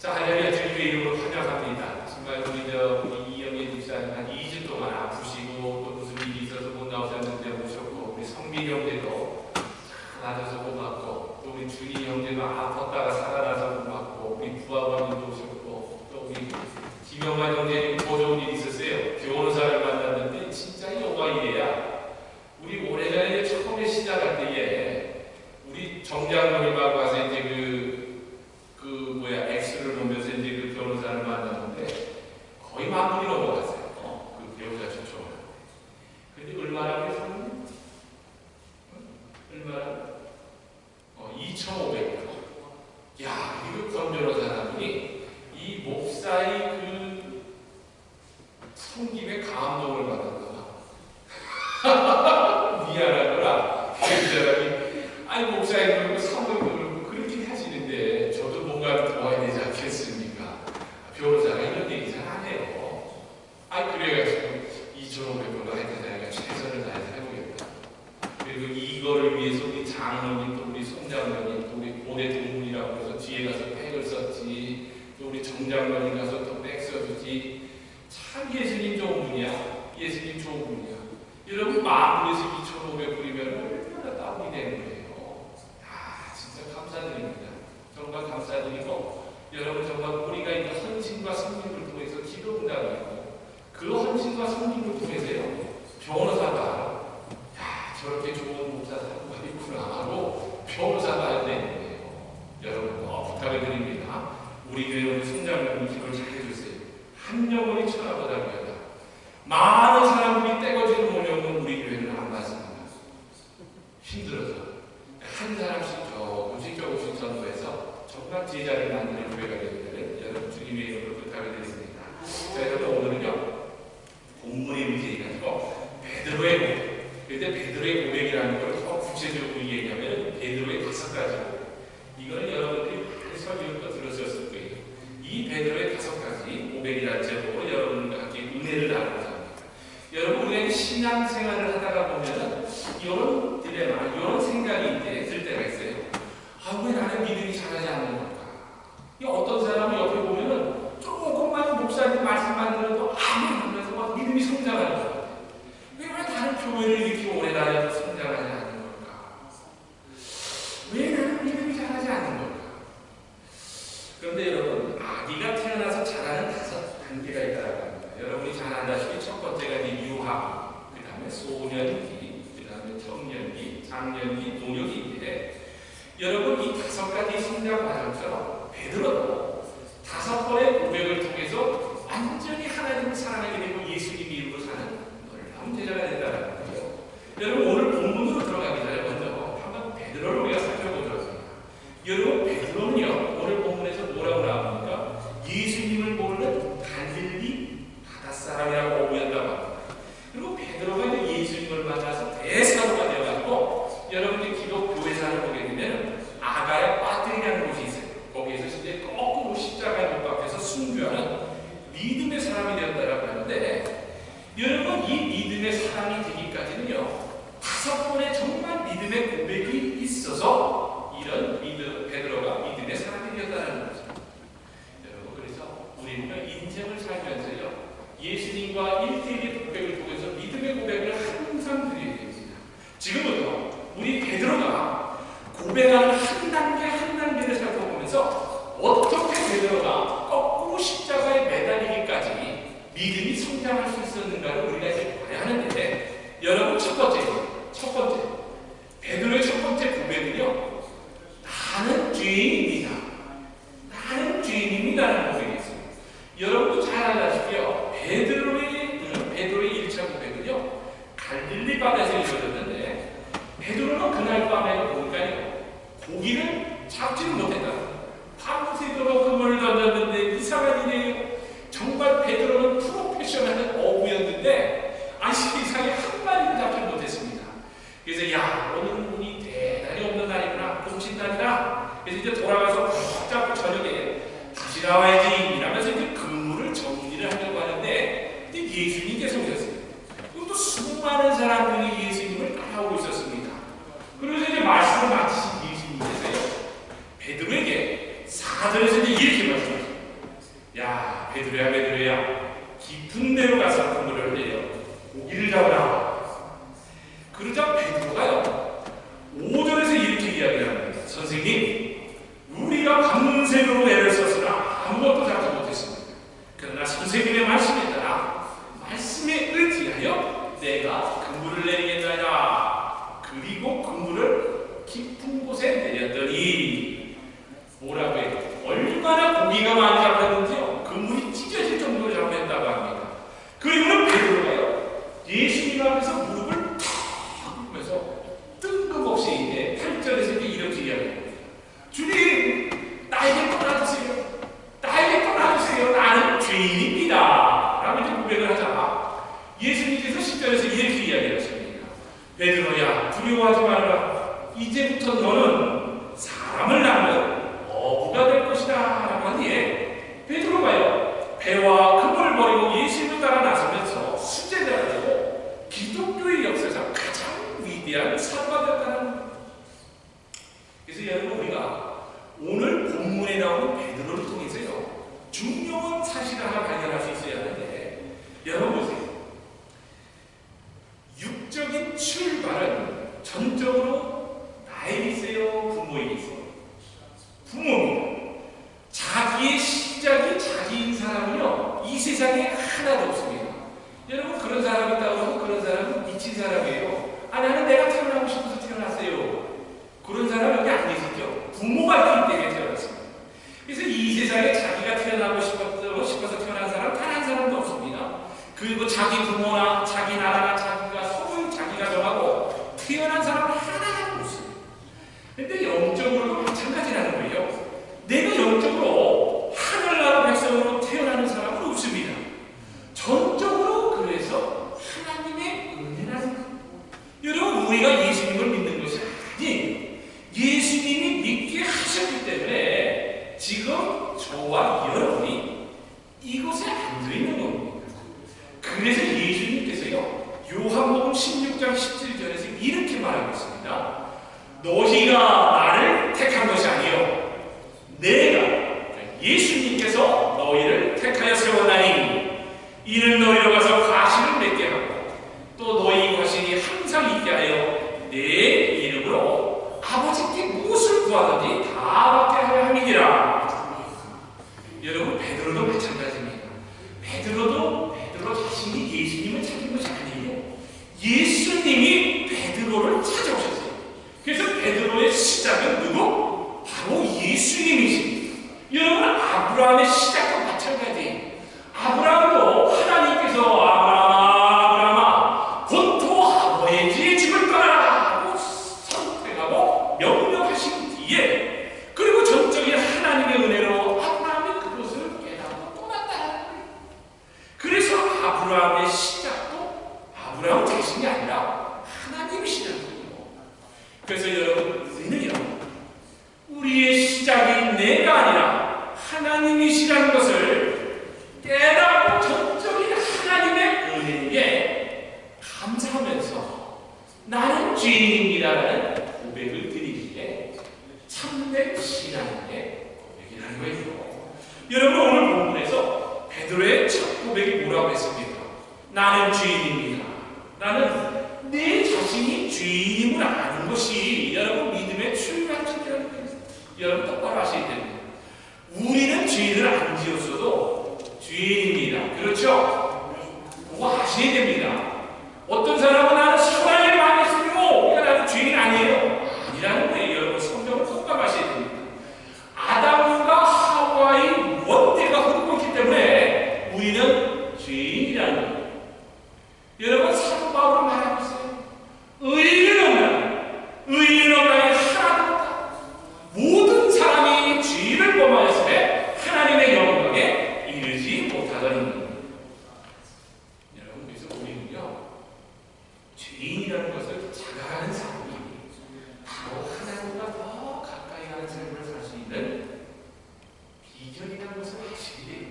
자, 할렐루야, 주님의 이름으로 환영합니다. 정말 우리 이영애 집사님 한 2주 동안 아프시고 또 무슨 일이 있어서 못 나오셨는데 오셨고, 우리 성민 형제도 나아져서 고맙고, 또 우리 준희 형제도 아팠다가 살아나서 고맙고, 우리 부하관님도 오셨고, 또 우리 김영만 형제님 더 좋은 일이 있었어요. 변호사를 만났는데 진짜 영광이에요. 우리 오래전에 처음에 시작할 때에 우리 정장로님하고 가서 이제 X를 보면서 이제 그 변호사를 만났는데 거의 만분이 넘어갔어요. 그 배우자 초청을. 근데 얼마나 그랬었는데? 얼마나? 2,500원. 야, 이거 권 변호사라더니 이 목사의 그 섬김에 감동을 받았나 봐. 미안하더라. 그 사람이, 아니, 목사님 그러고 성을 그렇게 하시는데 저도 뭔가 도와야 되지 않겠습니까? 변호사가 이런 얘기 잘 안 해요. 아니, 그래가지고 2,500원도 하여튼 내가 최선을 다해서 해보겠다. 그리고 이거를 위해서 우리 장로님, 또 우리 손장로님, 또 우리 고대 동문이라고 해서 뒤에 가서 팩을 썼지, 또 우리 정장로님 가서 또 팩 써주지. 참 예수님 좋은 분이야. 예수님 좋은 분이야. 여러분 마음에서 2,500원이면 얼마나 다운이 되는 거예요. 진짜 감사드립니다. 정말 감사드리고, 여러분 정말 우리가 이 헌신과 섬김을 통해서 기도 응답이고, 그 헌신과 섬김을 통해서요, 변호사가 저렇게 좋은 목사 사고가 있구나 하고 변호사가 되는 거예요. 여러분 부탁을 드립니다. 우리 교회 우리 손장님 기도를 잘 해주세요. 한 영혼이 천하보다 귀하다. 많은 사람들이 떼거지를 모려면 우리 교회는 안 맞습니다. 힘들어서 한 사람씩 조금씩 전도해서 정말 제자를 만드는 교회가 되기를 여러분 주님의 이름으로 부탁을 드립니다. 자, 여러분 오늘은요, 본문의 문제가 아니고 베드로의 고백. 그런데 베드로의 고백이라는 걸 더 구체적으로 얘기하면 베드로의 5가지. 이거는 여러분들이 많이 설교를 들으셨을 거예요. 이 베드로의 5가지 고백이라는 제목으로 여러분과 함께 은혜를 나누고자 합니다. 여러분, 우리가 신앙생활을 하다가 보면은 이런 딜레마, 이런 생각이 이제 들 때가 있어요. 왜 나는 믿음이 잘하지 않는 걸까? 어떤 사람은 옆에 보면은 조금만 목사님 말씀만 들어도 아멘 하면서 막 믿음이 성장하는 것 같아요. 왜 다른 교회를 이렇게 오래 다녀도 성장하지 않는 걸까? 왜 나는 믿음이 잘하지 않는 걸까? 그런데 여러분, 아기가 태어나서 자라는 5단계가 있다고 합니다. 여러분이 잘 안다시피 첫 번째가 유아, 그 다음에 소년기, 그 다음에 청년기, 장년기, 노년기인데, 여러분 이 5가지 성장 과정처럼 베드로도 5번의 고백을 통해서 완전히 하나님을 사랑하게 되고 예수님 이름으로 사는 놀라운 제자가 된다는 거예요. 여러분 오늘 본문으로 들어가기 전에 먼저 한번 베드로를 우리가 살펴보도록 합니다. 여러분 베드로는요, 오늘 본문에서 뭐라고 나옵니까? 예수님을 모르는 갈릴리 바닷사람이라고 오해한다고 합니다. 그리고 베드로가 이제 예수님을 만나서 대사도가 되어가지고, 여러분들 기독 교회사를 보게 되면 아가야 빠뜨리라는 곳이 있어요. 거기에서 이제 거꾸로 십자가에 못 박혀서 순교하는 믿음의 사람이 되었다라고 하는데, 여러분 이 믿음의 사람이 되기까지는요, 5번의 정말 믿음의 고백이 있어서 이런 베드로가 믿음의 사람이 되었다는 거죠. 여러분, 그래서 우리는 인생을 살면서요, 예수님과 1대1의 고백을 통해서 믿음의 고백을 항상 드려야 됩니다. 지금부터 우리 베드로가 고백하는 한 단계 한 단계를 살펴보면서 어떻게 베드로가 거꾸로 십자가에 매달리기까지 믿음이 성장할 수 있었는가를 우리가 이제 봐야 하는데, 여러분 첫 번째 베드로의 첫 번째 고백은요, 나는 죄인입니다. 나는 죄인입니다라는 고백이었어요. 여러분도 잘 알다시피요, 베드로의 1차 고백은요, 갈릴리 바다에서 이루어졌는데, 베드로는 그날 밤에 보니까요, 고기를 잡지는 못했다. 밤새도록 그물을 던졌는데 이상한 일이에요. 정말 베드로는 프로페셔널한 어부였는데 세상에 한 마리도 잡지 못했습니다. 그래서 오늘은 운이 대단히 없는 날이구나, 끔찍 날이다. 그래서 이제 돌아가서 푹 잡고 저녁에 다시 나와야지 이러면서 이제 그물을 정리를 하려고 하는데, 이제 예수님께서 오셨어요. 그리고 또 수많은 사람들이 예수님을 따라오고 있었습니다. 그래서 이제 말씀을 마치신 예수님께서요, 베드로에게 4절에서 이제 이렇게 말씀하셨어요. 베드로야 베드로야 깊은 데로 가서 그물을 내려 고기를 잡으라. 그러자 베드로가요 5절에서 이렇게 이야기를 합니다. 선생님, 우리가 밤새도록 애를 썼으나 아무것도 잡지 못했습니다. 그러나 선생님의 말씀에 따라 말씀에 의지하여 내가 그물을 내리겠나이다. 그리고 그물을 깊은 곳에 내렸더니 뭐라고 해요? 얼마나 고기가 많이 잡혔는지요. 그물이 찢어질 정도로 잡혔다고 합니다. 그리고는 베드로가요 예수님 앞에서 무릎을 탁 꿇으면서 뜬금없이 8절에서 이렇게 이야기합니다. 주님, 나에게 떠나주세요. 나에게 떠나주세요. 나는 죄인입니다. 라고 이제 고백을 하자 예수님께서 10절에서 이렇게 이야기하십니다. 베드로야, 두려워하지 말라. 이제부터 너는 사람을 낳는 어부가 될 것이다. 라고 하니에 베드로가요 배와 그물을 버리고 예수님을 따라 나서면서 수제자가 되고 기독교의 역사상 가장 위대한 사도가 되었다는 겁니다. 그래서 여러분, 우리가 오늘 본문에 나오는 베드로를 통해서요 중요한 사실을 하나 발견할 수 있어야 하는데, 여러분 보세요. 육적인 출발은 전적으로 나에게 있어요, 부모에게 있어요? 부모입니다. 자기의 시작이 자기인 사람은요 이 세상에 하나도 없습니다. 여러분, 그런 사람이 있다고 해서 그런 사람은 미친 사람이에요. 나는 내가 태어나고 싶어서 태어났어요. 그런 사람 여기 안 계시죠? 부모가 있기 때문에 태어났습니다. 그래서 이 세상에 자기가 태어나고 싶어서 태어난 사람 단 한 사람도 없습니다. 그리고 자기 부모나 자기 나라나 자기가 소유 자기가 정하고 태어난 사람 하나도 없습니다. 근데 영적으로도 마찬가지라는 거예요. 내가 영적으로 하늘나라 백성으로 태어나는 사람은 없습니다. 전적으로 그래서 하나님의 은혜라는 것. 여러분, 우리가 예수님을 믿는 것이 아니 예수님이 믿게 하셨기 때문에 지금 저와 여러분이 이곳에 앉아있는 겁니다. 그래서 예수님께서요 요한복음 16장 17절에서 이렇게 말하고 있습니다. 너희가 나를 택한 것이 아니요 내가, 예수님께서 너희를 택하여 세워나니 이는 너희로 가서 과실을 맺게 하고 또 너희 과실이 항상 있게 하여 내 이름으로 아버지께 무엇을 구하든지 다 받게 하려 함이니라. 여러분, 베드로도 마찬가지입니다. 베드로 자신이 예수님을 찾은 것이 아니에요. 예수님이 베드로를 찾아오셨어요. 그래서 베드로의 시작은 누구? 바로 예수님이십니다. 여러분, 아브라함의 시작과 마찬가지예요. 아브라함도 하나님께서 아브라함아 본토 아버지의 집을 떠나라고 선택하고 명령하신 뒤에, 그리고 전적인 하나님의 은혜로 아브라함이 그것을 깨닫고 떠났다는 거예요. 그래서 아브라함의 시작도 아브라함 자신이 아니라 하나님이시라는 거예요. 그래서 여러분, 우리는요 우리의 시작이 내가 아니라 하나님이시라는 것을 깨닫고 전적인 하나님의 은혜에 감사하면서 나는 죄인입니다라는 고백을 드리기에 참된 신앙의 고백이라는 거예요. 여러분, 오늘 본문에서 베드로의 첫 고백이 뭐라고 했습니까? 나는 죄인입니다. 나는 내 자신이 죄인임을 아는 것이 여러분 믿음의 출발점이라는 거예요. 여러분 똑바로 하셔야 됩니다. 우리는 죄를 안 지었어도 죄인입니다. 그렇죠? 그거 아셔야 됩니다. 어떤 사람은 나는 선한 일 많이 했으면 나는 죄인 아니에요. 아니라는 거예요. 여러분, 성경을 똑바로 하셔야 됩니다. 아담과 하와의 원죄가 흐르고 있기 때문에 우리는 죄인이라는 거예요. 여러분, 사도 바울은 말하고 있어요. 의인은 없나니 하나도 없다. 모든 사람이 죄를 범하였으되 하나님의 영광에 이르지 못하더니. 여러분, 그래서 우리는요 죄인이라는 것을 자각하는 삶이 바로 하나님과 더 가까이 가는 삶을 살 수 있는 비결이라는 것을 아시게 돼요.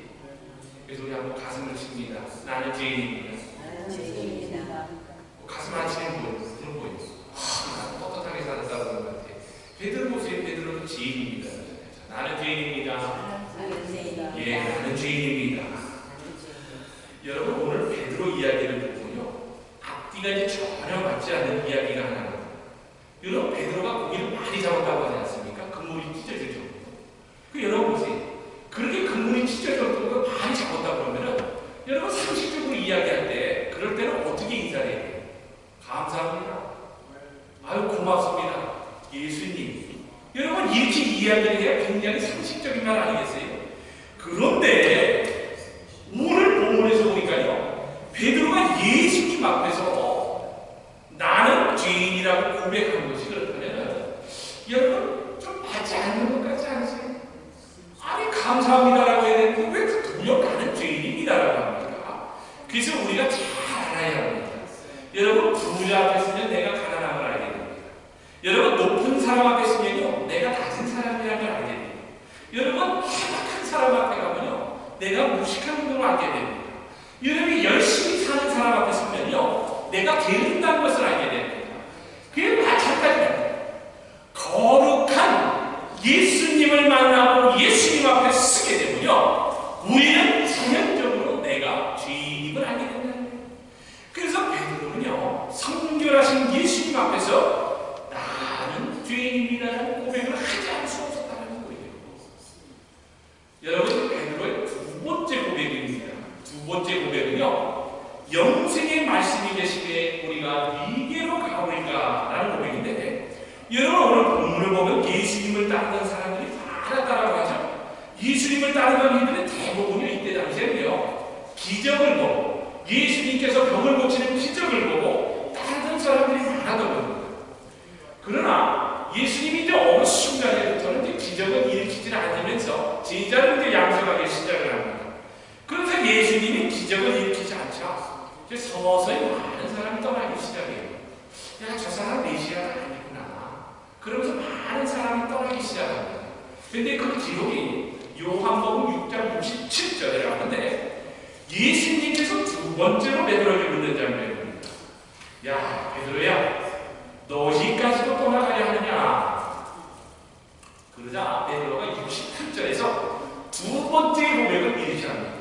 그래서 우리 한번 가슴을 칩니다. 나는 죄인입니다. 가슴 안 치는 분, 그런 거 있어. 나는 떳떳하게 사는 사람인 것 같아. 베드로 보세요. 베드로는 죄인입니다. 나는 죄인입니다. 예, 나는 죄인입니다. 감사합니다. 아유, 고맙습니다. 예수님. 여러분, 이렇게 이야기를 해야 굉장히 상식적인 말 아니겠어요? 그런데 오늘 본문에서 보니까요, 베드로가 예수님 앞에서 나는 죄인이라고 고백하는 것이 그렇다면 여러분 좀 맞지 않는 것 같지 않으세요? 아니, 감사합니다라고 해야 되는데 왜 도리어 나는 죄인입니다라고 합니까? 그래서 우리가 잘 알아야 합니다. 여러분, 부자 앞에 서면 내가 가난함을 알게 됩니다. 여러분, 높은 사람 앞에 서면요, 내가 낮은 사람이라는 걸 알게 됩니다. 여러분, 해박한 사람 앞에 가면요, 내가 무식한 걸 알게 됩니다. 여러분이 열심히 사는 사람 앞에 서면요, 내가 게으른다는 것을 알게 됩니다. 그게 마찬가지입니다. 거룩한 예수님을 만나고 예수님 앞에 서게 되면요, 우리는 전형적으로 내가 죄인임을 알게 된다는 거예요. 그래서 베드로는요, 성결하신 예수님 앞에서 나는 죄인입니다라는 고백을 하지 않을 수 없었다는 거예요. 여러분, 베드로의 두 번째 고백입니다. 두 번째 고백은요, 영생의 말씀이 계시기에 우리가 니게로 가오리까라는 고백인데, 여러분, 오늘 본문을 보면 예수님을 따르던 사람들이 많았다라고 하죠. 예수님을 따르던 이들은 대부분이 이때 당시에는요, 기적을 보고 예수님께서 병을 고치는 기적을 보고 따르던 사람들이 많았던 겁니다. 그러나 예수님이 이제 어느 순간에부터는 이제 기적을 일으키지 않으면서 제자를 이제 양성하기 시작을 합니다. 그래서 예수님이 기적을 일으키지 않죠. 이제 서서히 많은 사람이 떠나기 시작해요. 야, 저 사람 메시아가 아니구나. 그러면서 많은 사람이 떠나기 시작합니다. 근데 그 기록이 요한복음 6장 67절에 나오는데, 예수님께서 두 번째로 베드로에게 묻는 장면입니다. 야, 베드로야, 너희까지도 떠나가려 하느냐? 그러자 베드로가 68절에서 두 번째 고백을 미리 시작합니다.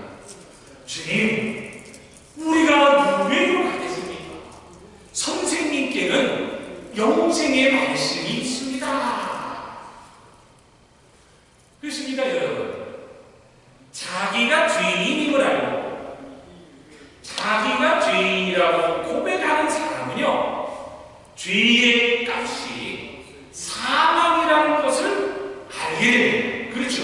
주님, 우리가 누구에게로 가겠습니까? 선생님께는 영생의 말씀이 있습니다. 그렇습니다, 여러분. 자기가 죄인임을 알고 자기가 죄인이라고 고백하는 사람은요, 죄의 값이 사망이라는 것을 알게 됩니다. 그렇죠?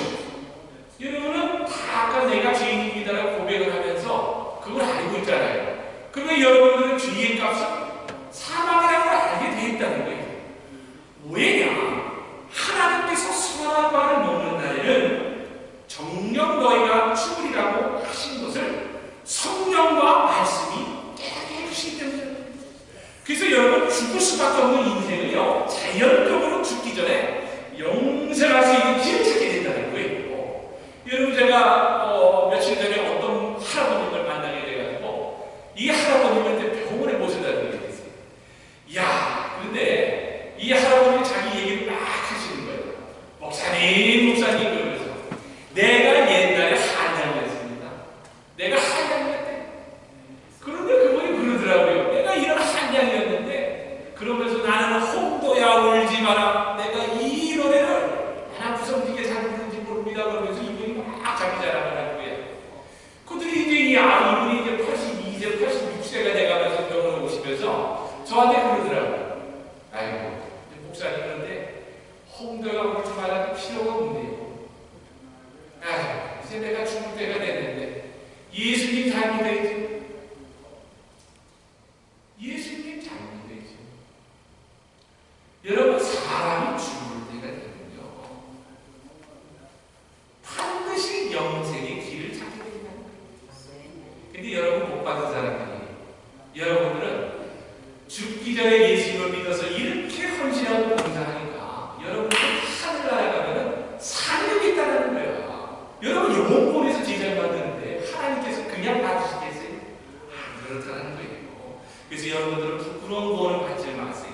여러분은 다 아까 내가 죄인입니다라고 고백을 하면서 그걸 알고 있잖아요. 그러면 여러분들은 죄의 값은 사망이라는 걸 알게 돼 있다는 거예요. 왜냐? 하나님께서 선악과를 먹는 날에는 정녕 너희가 죽으리라고 하신 것을 성령과 말씀이 깨닫게 해주시기 때문에. 그래서 여러분, 죽을 수밖에 없는 인생은요, 자연적으로 죽기 전에 영생할 수 있는 길을 찾게 된다는 거예요. 여러분, 제가 며칠 전에 어떤 할아버님을 만나게 돼가지고 이 할아버님한테 병원에 모셔다니게 됐어요. 야, 그런데 이 할아버님이 자기 얘기를 막 하시는 거예요. 목사님 그러면서 내가 옛날에 한양이었습니다. 내가 한양이었대. 그런데 그분이 그러더라고요. 내가 이런 한양이었는데, 그러면서 나는 홍도야 울지 마라. 내가 이 노래를 하나 구성지게 잘 부르는지 모릅니다. 그러면서 이분이 막 자기 자랑을 하는 거예요. 그들이 이제 이분이 이제 82세, 86세가 돼가면서 병원에 오시면서 저한테 그러더라고요. 아이고, 목사님, 그런데 홍도야 울지 말아도 필요가 없네요. 아, 이제 내가 죽을 때가 됐는데 예수님 잘 믿어야지. 예수님 잘 믿어야지. 여러분, 사람이 죽을 때가 되면요, 반드시 영생의 길을 찾게 됩니다. 근데 여러분, 못 받은 사람들이, 여러분들은 죽기 전에 예수님을 믿어서 이렇게 헌신하고 봉사하니까 여러분들 하늘나라 가면은 사력이 있다는 거야. 여러분, 영혼권에서 제자를 받는데 하나님께서 그냥 받으시겠어요? 안 그렇다는 거예요. 그래서 여러분들은 부끄러운 구원을 받지 마세요.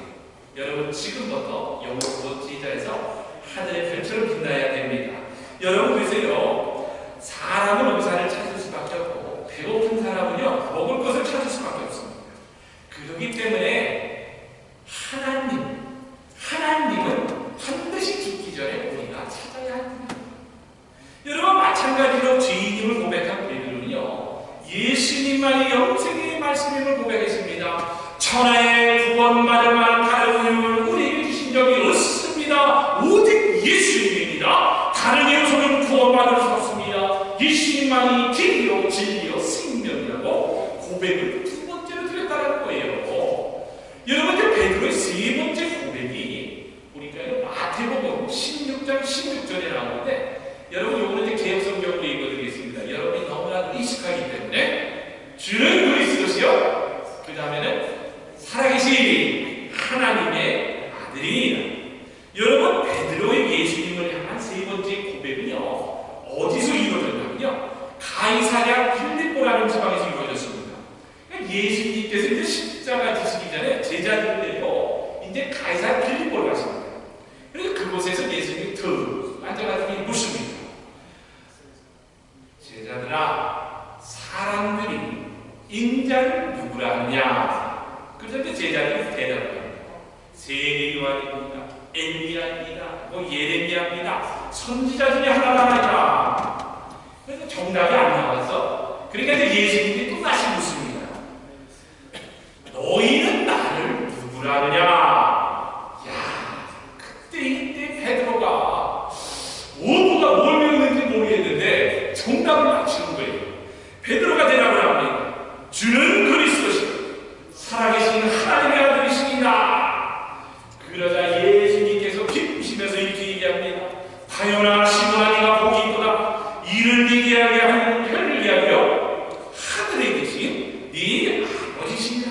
여러분, 지금부터 영혼권 제자에서 하늘의 별처럼 빛나야 됩니다. 여러분, 그래서요, 사람은 의사를 찾을 수밖에 없고 배고픈 사람은요, 먹을 것을 찾을 수밖에 없습니다. 그렇기 때문에 하나님은 반드시 죽기 전에 우리가 찾아야 합니다. 여러분, 마찬가지로 죄인임을 고백한 베드로는요, 예수님만이 영생의 말씀임을 고백했습니다. 천하에 구원받을 만한 다른 이유를 우리에게 주신 적이 없습니다. 오직 예수님입니다. 다른 이유로는 구원받을 수 없습니다. 예수님만이 길이요 진리요 생명이라고 고백을 두 번째로 드렸다는 거예요. 여러분, 이제 베드로의 세 번째 고백이 보니까요 마태복음 16장 16절에 나오는데, 여러분 요거는 이제 개혁성경으로 읽어드리겠습니다. 여러분이 너무나 익숙하기 때문에 주는 그리스도시요, 그 다음에는 살아계신 하나님의 아들이니라. 여러분, 베드로의 예수님을 향한 세 번째 고백은요 어디서 이루어졌냐면요 가이사랴 필립보라는 지방에서 이루어졌습니다. 예수님께서 이제 십자가 지시기 전에 제자들을 데리고 이제 가이사랴 필립보를 가십니다. 그래서 그곳에서 예수님이 앉아가지고 묻습니다. 제자들아, 사람들이 인자를 누구라 하느냐? 그런데 제자들이 대답을 합니다. 세례요한입니다, 엘리야입니다, 예레미야입니다, 선지자 중에 하나가 아니라. 그래서 정답이 안 나와서, 그러니까 이제 예수님이 또 다시 묻습니다. 너희는 나를 누구라 하느냐? 야, 이때 베드로가 모두가 뭘 배우는지 모르겠는데 정답을 맞추는 거예요. 베드로가 대답을 합니다. 주는 그리스도시요 살아계신 하나님의 아들이시니라. 그러자 예수님께서 기쁘시면서 이렇게 얘기합니다. 하여나 시므나 네가 복이 있도다. 이를 네게 하게 하는 별을 이야기하여 하늘에 계신 네 아버지시니라.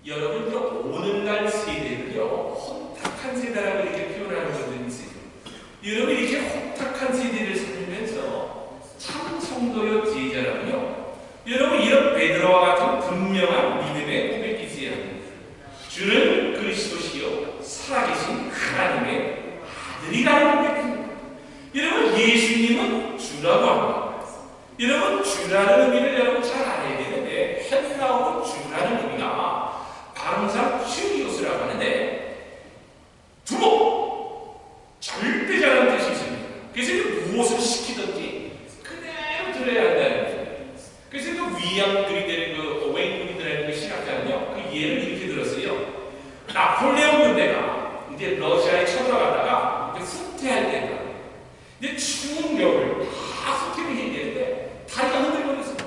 여러분, 오늘날 세대는요 혼탁한 세대라고 이렇게 표현하는 분들이 있어요. 여러분, 이렇게 혼탁한 세대를 살면서 참 성도요 제자라면요, 여러분 이런 베드로와 같은 분명한 믿음의 고백이 있어야 합니다. 주는 그리스도시요 살아계신 하나님의 아들이라는 고백입니다. 여러분, 예수님은 주라고 합니다. 여러분, 주라는 의미를 여러분 잘 알아야 되는데, 헬라어로 주라는 의미가 항상 큐리오스라고 하는데 두목, 절대자라는 뜻이 있습니다. 그래서 무엇을 시키든지 그대로 들어야 한다는 거죠. 그래서 위암들이 되는 웨인군이라는 그 신학자는요 그 예를 이렇게 들었어요. 나폴레옹 군대가 이제 러시아에 쳐들어가다가 후퇴할 때가 이제 추운 겨울 다 후퇴를 해야 되는데 다리가 흔들거렸습니다.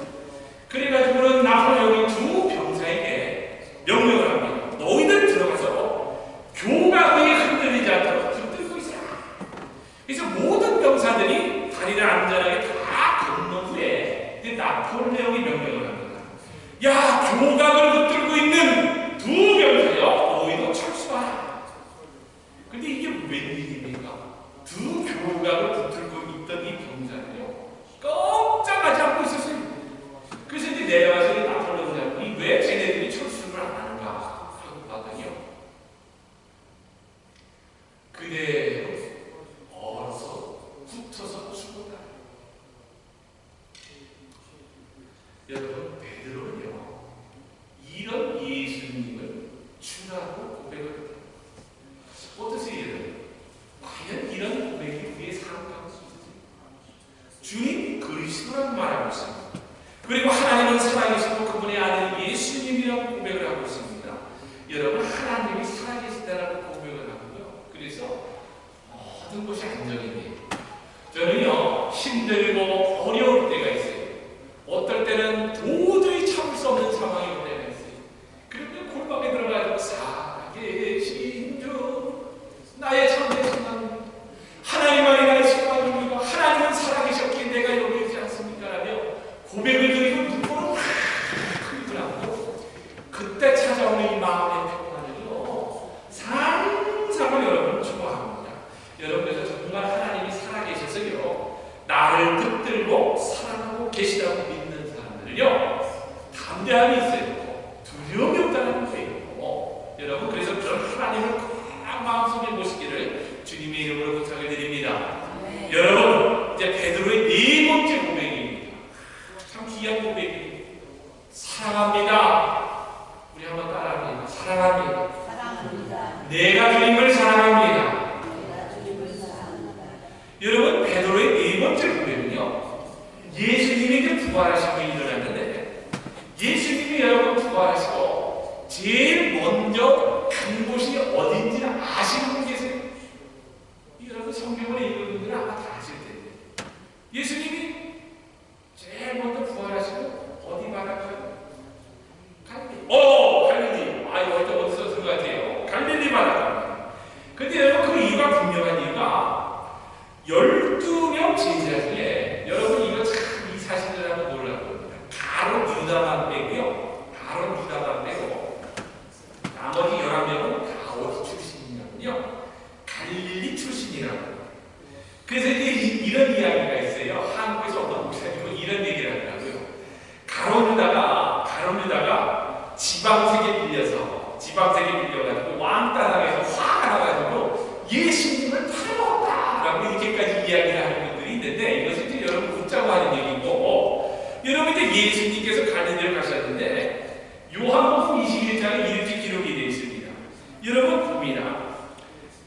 그래가지고는 나폴레옹이 두 병사에게 명령을 합니다. 너희들 들어가서 교각이 흔들리지 않도록 붙들고 있어라. 그래서 모든 병사들이 다리를 안전하게 다 건넌 후에 나폴레옹이 명령을 합니다. 야, 교각을 붙들고 있는 두 병사여, 너희도 철수하라. 근데 이게 웬일입니까? 두 교각을 붙들고 있던 이 병사들이요 꼼짝하지 않고 있었어요. 그래서 이제 내려가서 나폴레옹 장군이 왜 쟤네들이 철수를 안 하는가 하고 봤더니요, 그대로 얼어서 붙어서 죽었다. 여러분, 베드로는요 이런 예수님을 주라고 고백을 합니다. 어떠세요, 여러분? 과연 이런 고백이 우리의 삶 가운데 있으세요? 주님 그리스도라고 말하고 있습니다. 그리고 하나님은 살아계시고 그분의 아들 예수님이라고 고백을 하고 있습니다. 여러분, 하나님이 살아계시다라고 고백을 하고요, 그래서 모든 것이 안정이에요. 저는요 힘들고 어려울 때가 있어요. 어떨 때는 도저히 참을 수 없는 상황이 올 때가 있어요. 그런데 골방에 들어가서 살아계신 주 나의 참된 소망입니다. 하나님만이 나의 소망입니다. 하나님은 살아계셨기에 내가 여기 있지 않습니까? 라며 고백을 드리고 눈물을 흘리고 나고, 그때 찾아오는 이 마음의 평안을요 상상을 여러분 좋아합니다. 여러분, 그래서 정말 하나님이 살아계셔서요 나를 붙들고 사랑하고 계시다고 믿는 사람들은요 담대함이 있어요. 두려움이 없다는 거예요. 여러분, 그래서 그런 하나님을 꼭 마음속에 모시기를 주님의 이름으로 부탁을 드립니다. 네. 여러분, 이제 베드로의 네 번째 고백입니다. 참 귀한 고백입니다. 사랑합니다. 우리 한번 따라합니다. 사랑합니다. 사랑합니다. 내가 주님을 사랑합니다. 여러분, 베드로의 네 번째 고백은요 예수님이 부활하신 게 일어났는데, 예수님이 여러분 제일 먼저 간 곳이 어딘지는 아시는 분 계세요? 여러분 성경을 읽은 분들은 아마 다 아실 텐데 예수님이 제일 먼저 부활하시고 어디 바닷가요? 갈릴리. 갈릴리. 어디서 쓴 것 같아요? 갈릴리 바닷가. 근데 여러분 그 이유가 분명한 이유가 12명 제자 중에 여러분 이거 참 이 사실을 한번 놀라고 합니다. 가론 유다만 빼고요. 가론 유다만 빼고 나머지 11명은 다 어디 출신이냐면요. 갈릴리 출신이라고. 그래서 이제 이런 이야기가 있어요. 한국에서 어떤 목사님은 이런 얘기를 하더라고요. 가론 유다가 지방세계 빌려가지고 왕따 당해서 화가 나가지고 예수님을 팔아먹었다라고 이렇게까지 이야기를 하는 분들이 있는데 이것은 이제 여러분 웃자고 하는 얘기고 여러분 이제 예수님께서 갈릴리를 가셨는데 요한복음 21장에 이렇게 기록이 되어 있습니다. 여러분 봅니다.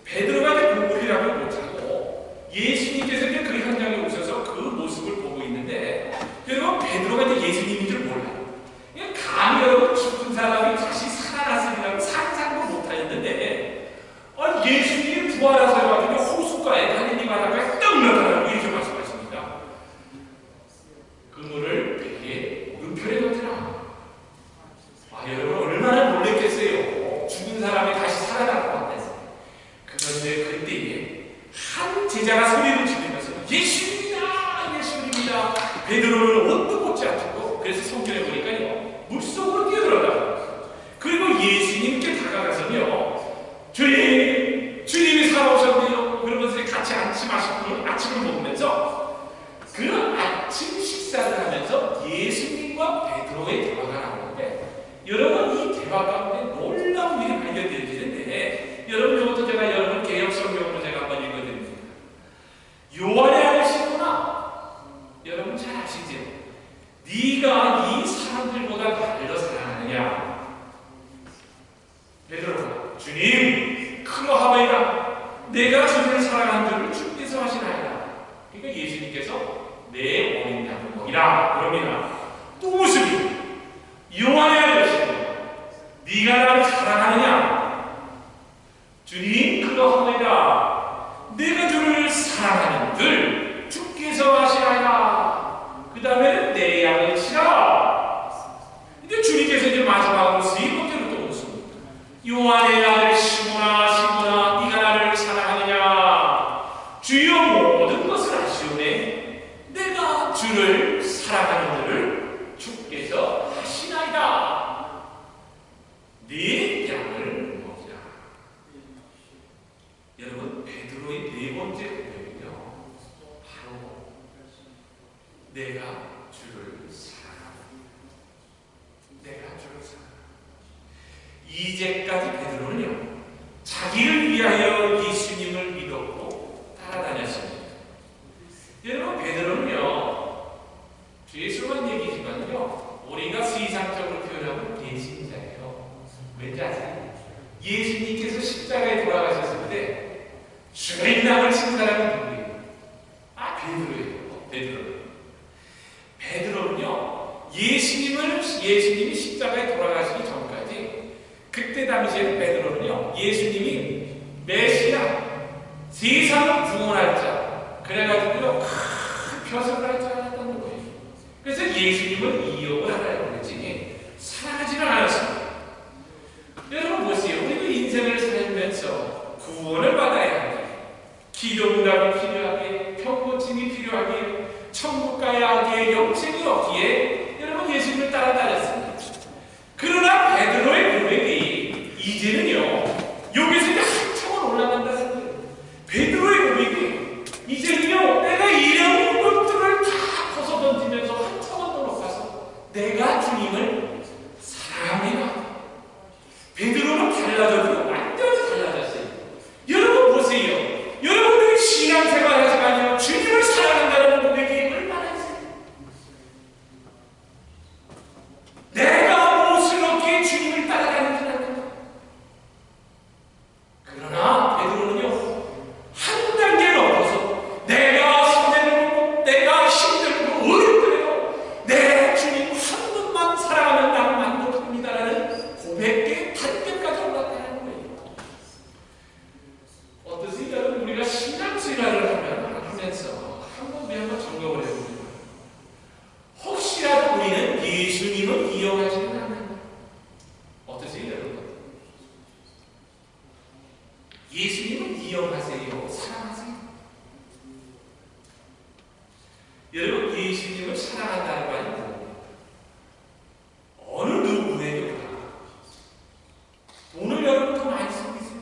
베드로가 이제 우리라고 못하고 예수님께서 이제 그 현장에 오셔서 그 모습을 보고 있는데 여러분 베드로가 이제 예수님인 줄 몰라요. 감히 여러분 죽은 사람이 다시 살아났으리라고 상상도 못하였는데 예수님이 부활하셔가지고 호숫가에 갈릴리 바닷가에 떡 나타나고 이렇게 말씀하십니다. 그물을 배에 오른편에 던지라. 여러분 얼마나 놀랬겠어요. 죽은 사람이 다시 살아났고 왔다서. 그런데 그때에 한 제자가 소리를 지르면서 예수님이다 베드로는 옷도 벗지 않고 그래서 성경에 보니까요 물속으로 뛰어들어가. 그리고 예수님께 다가가서요 주님이 살아오셨네요. 그러면서 같이 아침을 먹으면서 그 아침 식사를 하면서 예수님과 베드로의 대화가 나오는데 여러분 이 대화 가운데 놀라운 일이 발견되어지는데 여러분 이것도 제가 여러분 개역 성경으로 제가 한번 읽어드립니다. 요한의 아들이구나. 여러분 잘 아시죠? 네가 이 사람들보다 나를 더 사랑하느냐? 베드로가 주님 그러하오이다. 내가 주를 사랑한 줄을 주께서 하시나이다. 그러니까 예수님께서 내 어린 양을 먹이라 그럽니다. 또 무슨 요한의 아들이시고 네가 나를 사랑하느냐? 주님 그러하오이다. 내가 주를 사랑하는 줄 주께서 하시나이다. 그 다음에는 내 양을 치라. 이제 주님께서 이제 마지막으로 세 번째로 또 묻습니다. 요한의 아들 시몬아 네가 나를 사랑하느냐? 주여 모든 것을 아시오네. 내가 주를 사랑하는 줄을 주께서 하시나이다. 네 양을 먹이라. 여러분 베드로의 네 번째 고백은요 바로 내가 주를 사랑한다. 내가 주를 사랑한다. 이제까지 베드로는요 자기를 위하여 예수님을 믿었고 따라다녔습니다. 여러분 베드로는요 죄송한 얘기지만요 우리가 세상적으로 표현하면 배신자예요. 왠지 아세요? 예수님께서 십자가에 돌아가셨을 때 주인남을 친 사람이 누구예요? 베드로예요. 베드로는요 예수님이 십자가에 돌아가시기 전까지 그때 당시에 베드로는요 예수님이 메시아 세상을 구원할 자 그래가지고요 큰 표석을 하지 않았다는 거예요. 그래서 예수님을 이용을 하라고 그랬지 사랑하지는 않았습니다. 여러분 보세요. 우리도 인생을 살면서 구원을 받아야 하게 기도응답이 필요하게 평고침이 필요하게 천국 가야 하기에 영생이 없기에 여러분 예수님을 따라다녔습니다. 그러나 베드로의 고백이 이제는요 여기서 이제 한참을 올라간다는 거예요. 베드로의 고백이 이제는요 내가 이런 것들을 다 벗어던지면서 한참을 더 높아서 내가 주님을 사랑합니다. 베드로는 달라졌고 완전히 달라졌어요. 여러분 보세요. 여러분들이 신앙생활 하시면요 주님을 사랑한다는 고백이 얼마나 있어요. 내가 무엇을 얻기에 주님을 따라가는 줄 알고 여러분, 예수님을 사랑한다는 말이 뭡니까? 어느 누구에게보다 돈을 여러분 더 많이 쓰고 있어요.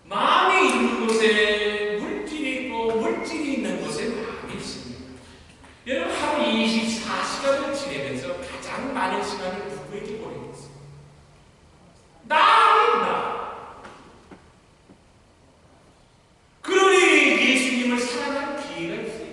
마음이 있는 곳에 물질이 있고 물질이 있는 곳에 마음이 있습니다. 여러분, 하루 24시간을 지내면서 가장 많은 시간을 누구에게 보내고 있어요? 나. 그러니 예수님을 사랑하는 기회가 있어요.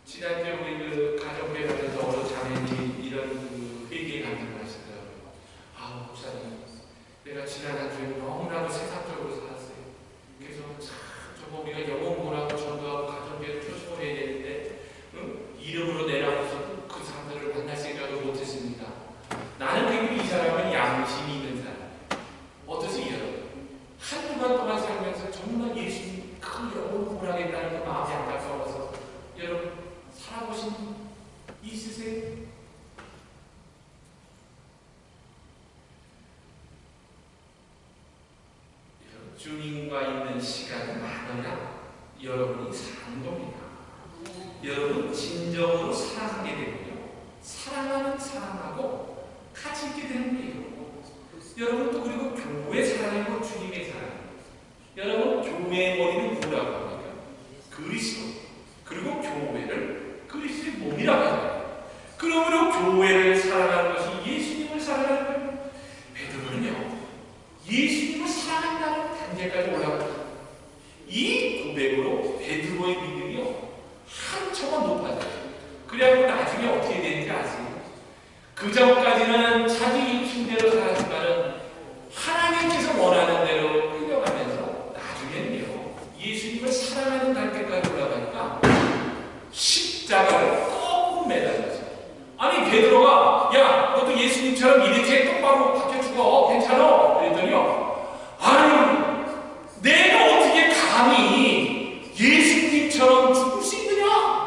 지난주에 우리 그 가정교회 가면서 어느 자매님이 이런 회개의 감정을 하시더라고요. 아, 목사님, 내가 지난 한 주에 너무나도 세상적으로 살았어요. 그래서 참 저거 우리가 영혼 보라고 전도하고 가정교회를 표시해야 되는데 이름으로 내라고서도 그 사람들을 만날 생각을 못했습니다. 나는 그리고 이 사람은 양심이 있는 사람. 어떠세요? 한 주간 동안 살면서 정말 예수님 큰 영혼 보라겠다는 그 마음이 안타까워서 여러분 살아보신 있으세요? 주님과 있는 시간이 많아야 여러분이 사는 겁니다. 여러분 진정으로 사랑하게 되면요, 사랑하는 사람하고 같이 있게 되는 거예요. 여러분 또 그리고 교회 사랑이고 주님의 사랑. 여러분 교회의 머리는 누구라고 합니까? 그리스도. 그리고 교회를 그리스도의 몸이라고 합니다. 그러므로 교회를 사랑하는 것이 예수님을 사랑하는 거예요. 베드로는요, 예수님을 사랑한다는 단계까지 올라갑니다. 이 고백으로 베드로의 믿음이요 한층은 높아져요. 그래갖고 나중에 어떻게 되는지 아세요? 그 전까지는 자기 힘대로 살았지만은 하나님께서 원하는 대로 끌려가면서 나중에는요 예수님을 사랑하는 단계까지 올라가니까 십자가를 꼭 매달렸어요. 아니 베드로가 야 너도 예수님처럼 이렇게 똑바로 박혀 죽어 괜찮아? 그랬더니요 아니 내가 어떻게 감히 예수님처럼 죽을 수 있느냐?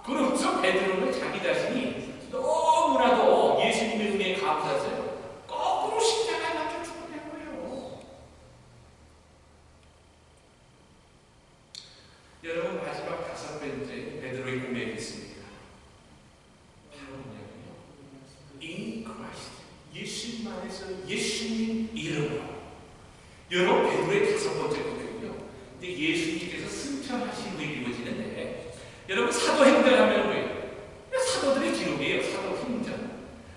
그러면서 베드로는 자기 자신이 너무나도 예수님의 은혜에 감사해서 거꾸로 십자가에 맞춰 죽어낸 거예요. 여러분 마지막 5번째 베드로의 고백이 있습니다. 바로 뭐냐면요, In Christ, 예수님 안에서 예수님 이름으로. 여러분 베드로의 5번째 고백은요, 근데 예수님께서 승천하신 후에 이루어지는데 여러분 사도행전 하면 뭐예요? 사도들의 기록이에요. 사도행전.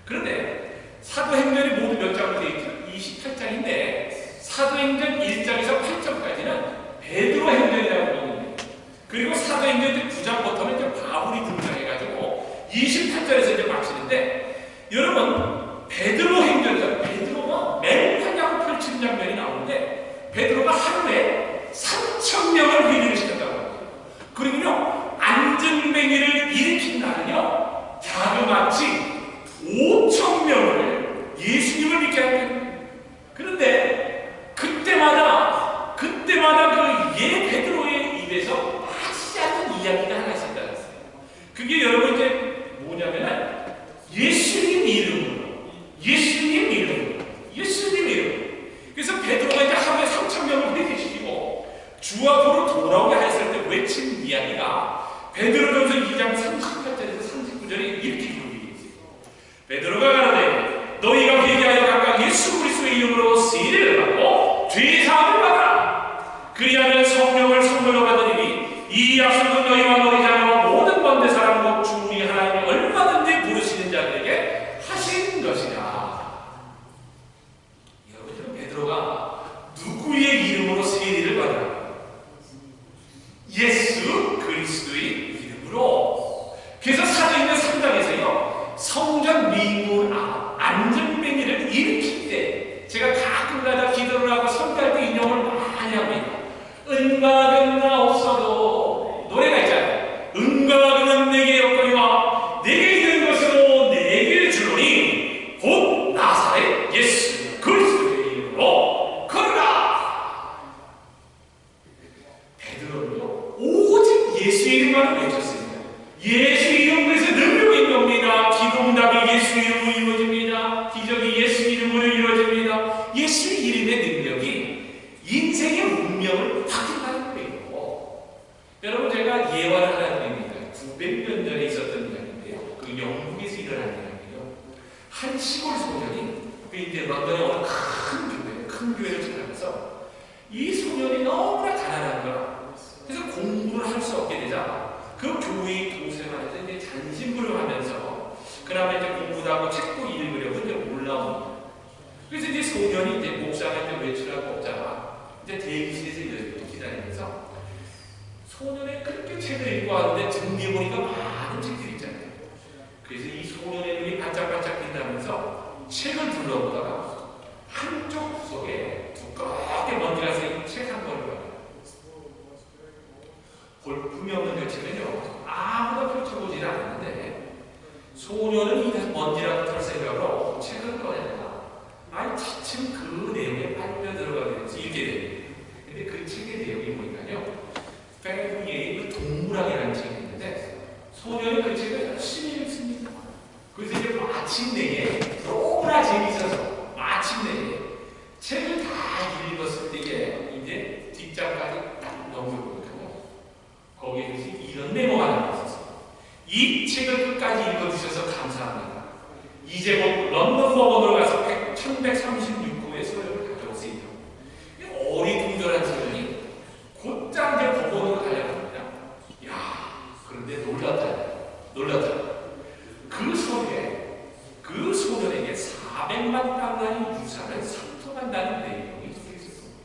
그런데 사도행전이 모두 몇 장으로 되어 있죠? 28장인데 사도행전 1장에서 8장까지는 베드로 행전이라고 부르는데, 그리고 사도행전 9장부터는 이제 바울이 등장해가지고 28절에서 이제 마치는데, 여러분 베드로 행전에서 베드로가 맹활약을 펼치는 장면이 나오는데 베드로가 하루에 3,000명을 회개를 시켰다고 합니다. 그리고요 안전뱅이를 일으킨 날은요 자그마치 5,000명을 예수님을 믿게 합니다. 그런데 그때마다 그 베드로의 입에서 빠지지 않는 이야기가 하나씩 있었어요. 그게 여러분 이제 뭐냐면은 예수님 이름. 그래서 베드로가 이제 하루에 3,000명을 회개시키고 주 앞으로 돌아오게 했을 때 외친 이야기가 베드로전서 2장 38절에서 39절에 이렇게 기록이 있어요. 베드로가 가라되 너희가 회개하여 각각 예수 그리스도의 이름으로 세례를 받고 죄 사함을 받으라. 그리하면 성령을 선물로 받으리니 이 약속은 너희와 너희 자녀와 모든 번대 사람과 주의 하나님이 얼마든지 부르시는 자들에게 하신 것이다. 여러분 베드로가 누구의 이름으로 세례를 받으라? 예수 그리스도의 이름으로. 그래서 사도행전 3장에서요 성전 미문 안전뱅이를 일으킬 때 제가 가끔가다 기도를 하고 선교할 때 인용을 많이 합니다. 은과 금나 없어도 노래가 있잖아요. 은과 금은 내게 없거니와 내게 있는 것으로 내게 주노니 곧 나사렛 예수 그리스도의 이름으로 걸어라. 베드로는요 오직 예수 이름만을 외쳤습니다. 예수 이름에서 능력이 겁니다. 기도응답이 예수 이름으로 이루어집니다. 기적이 예수 이름으로 이루어집니다. 예수 이름의 능력이 인생의 운명을 바꾸는 제가 예화를 하나 드립니다. 900년 전에 있었던 이야기인데요. 그 영국에서 일어난 이야기예요. 한 시골 소년이 그 이제 런던의 어느 큰 교회를 찾아가서 이 소년이 너무나 가난한 거야. 그래서 공부를 할 수 없게 되자 그 교회의 동생한테 이제 잔심부름하면서 그나마 이제 공부도 하고 책도 읽으려고 이제 올라옵니다. 그래서 이제 소년이 이제 목사가 이제 외출하고 없잖아. 이제 대기실에서 이렇게 기다리면서 소년의 그렇게 책을 읽고 왔는데 등뒤에 보니까 많은 책들이 있잖아요. 그래서 이 소년의 눈이 반짝반짝 빈다면서 책을 둘러보다가 한쪽 구석에 두껍게 먼지가 쌓인 책 한 권을 봐요. 볼품이 없는 그 책은요, 아무도 펼쳐보지 않았는데 소년은 이 먼지라고 털 생각으로 책을 꺼내다가 차츰 그 내용에 빨려 들어가게 돼서 읽게 됩니다. 근데 그 책의 내용이 뭐냐면요, 페르니에의 그 동물학이라는 책이 있는데 소년이 그 책을 열심히 읽습니다. 그래서 이제 마침내에 너무나 재미있어서 마침내에 책을 다 읽었을 때에 이제 뒷장까지 딱 넘겨보거든요. 거기에 이런 메모가 남아있었어요. 이 책을 끝까지 읽어주셔서 감사합니다. 이제 곧 런던 법원으로 가서 1136호의 서류를 가져오세요. 어리둥절한 소년이 곧장 이제 법원으로 달려갑니다. 야, 그런데 놀랐다. 그 소년에게 400만 달러의 유산을 상속한다는 내용이 적혀 있었습니다.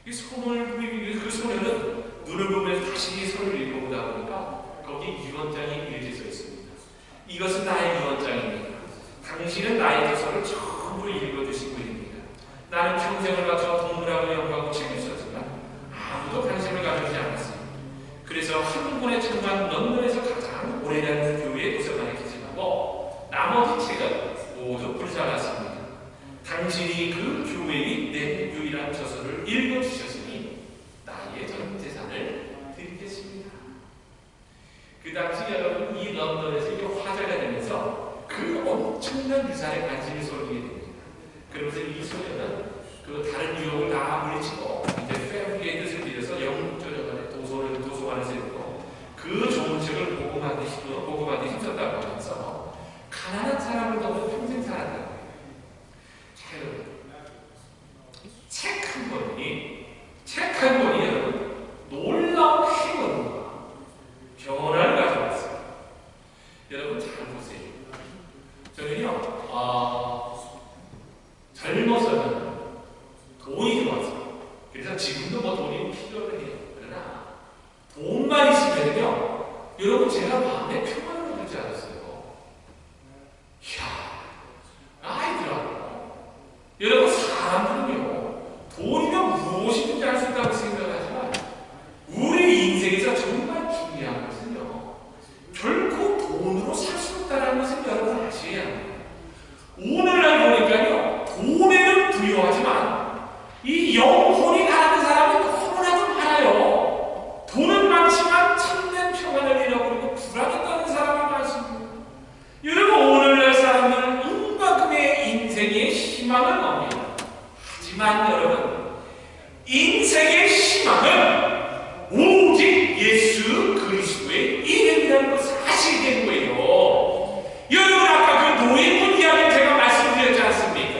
그 소년은 눈을 보면서 다시 서류를 읽어보다 보니까 거기에 유언장이 이렇게 써 있습니다. 이것은 나의 유언장입니다. 당신은 나의 저서를 전부 읽어주신 분입니다. 나는 평생을 바쳐 동물학을 연구하고 책을 썼지만 아무도 관심을 가지지 않았습니다. 그래서 한 권에 참가한 런던에서 가장 오래된 교회의 도서관에 기증하고 나머지 책은 모두 불살랐습니다. 당신이 그 교회의 내 유일한 저서를 읽어주셨으니 나의 전 재산을 드리겠습니다. 그 당시 여러분, 이 런던에서 이게 화제가 되면서 그 엄청난 유산에 관심이 쏠리게 됩니다. 그러면서 이 소년은 그 다른 유혹을 다 물리치고 이제 페르니에의 뜻을 빌려서 영국 조정관의 도서관에서 읽고 그 좋은 책을 보고받기 힘썼다고 하면서 가난한 사람을 너무 평생 살았다고 해요. 자, 여러분, 책 한 권이 여러분 놀라운 행운과 변화를 가져왔어요. 여러분 잘 보세요. 저는요, 젊어서는 돈이 좋았어요. 그래서 지금도 뭐 돈이 필요를 해요. 그러나 돈만 있으면요, 여러분 제가 마음에 평안을 얻을 줄 알았어요. 아이들아, 여러분 사람들은요, 돈이면 무엇이든지 할 수 있다고 생각하지만 우리 인생에서 정말 중요한 것은요, 결코 돈으로 살 수 없다는 것을 여러분 아셔야 합니다. 오늘날 보니까요, 돈에는 두려워하지만 이 영혼이 가는 사람이 너무나도 많아요. 돈은 많지만 참된 평안을 잃어버리고 불안에 떠는 사람이 많습니다. 여러분, 오늘날 사람들은 온갖의 인생의 희망을 멉니다. 하지만 여러분, 인생의 희망은 오직 예수 그리스도의 이름이라는 것을 아시게 된 거예요. 여러분, 아까 그 노인분 이야기 제가 말씀드렸지 않습니까?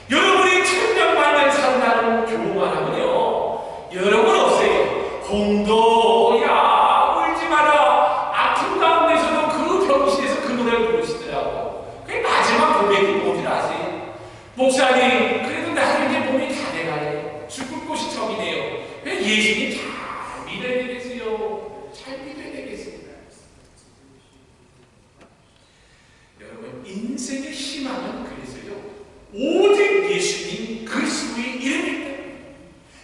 여러분이 천년만년 산다는 교만 하면요, 여러분 없어요. 공도야 울지 마라. 아픈 가운데서도 그 병실에서 그 노래를 부르시더라고. 그게 마지막 고백이 뭔지 아세요? 목사님, 그래도 나는 이제 몸이 다 돼가네. 죽을 곳이 저기네요. 예수님 잘 믿어야 되겠어요. 잘 믿어야 되겠습니다. 여러분, 인생의 희망은 그래서요, 오직 예수님 그리스도의 이름입니다.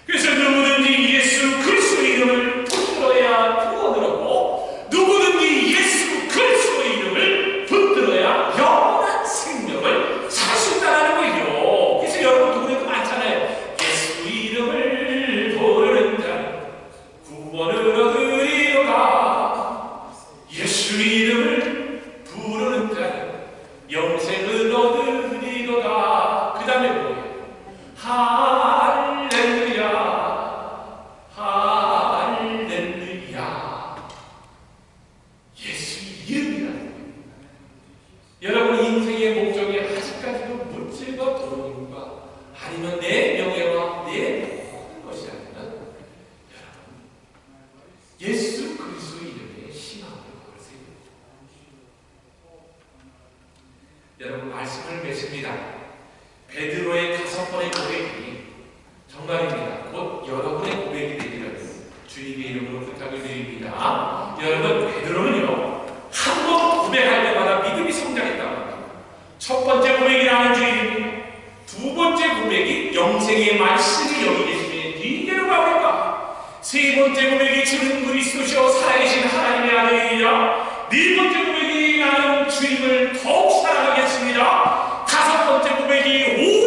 그래서 누구든지 예수 그리스도의 이름을 붙들어야 구원을 얻고 누구든지 예수 그리스도의 이름을 붙들어야 영원한 생명을 살 수 있다는 거예요. 그래서 여러분 노래도 많잖아요. 예수 이름을 부르는 자는 구원을 얻으리로다. 말씀을 맺습니다. 베드로의 5번의 고백이 정말입니다. 곧 여러분의 고백이 되기를 주님의 이름으로 부탁을 드립니다. 여러분, 베드로는요, 한 번 고백할 때마다 믿음이 성장했다고 합니다. 첫 번째 고백이 나는 주님입니다. 두 번째 고백이 영생의 말씀을 여기 계시면 니게로 가볼까? 세 번째 고백이 주는 그리스도시요 살아계신 하나님의 아들이라. 네 번째 고백이 나는 주님을 더욱 사랑하겠습니다. 다섯 번째 고백이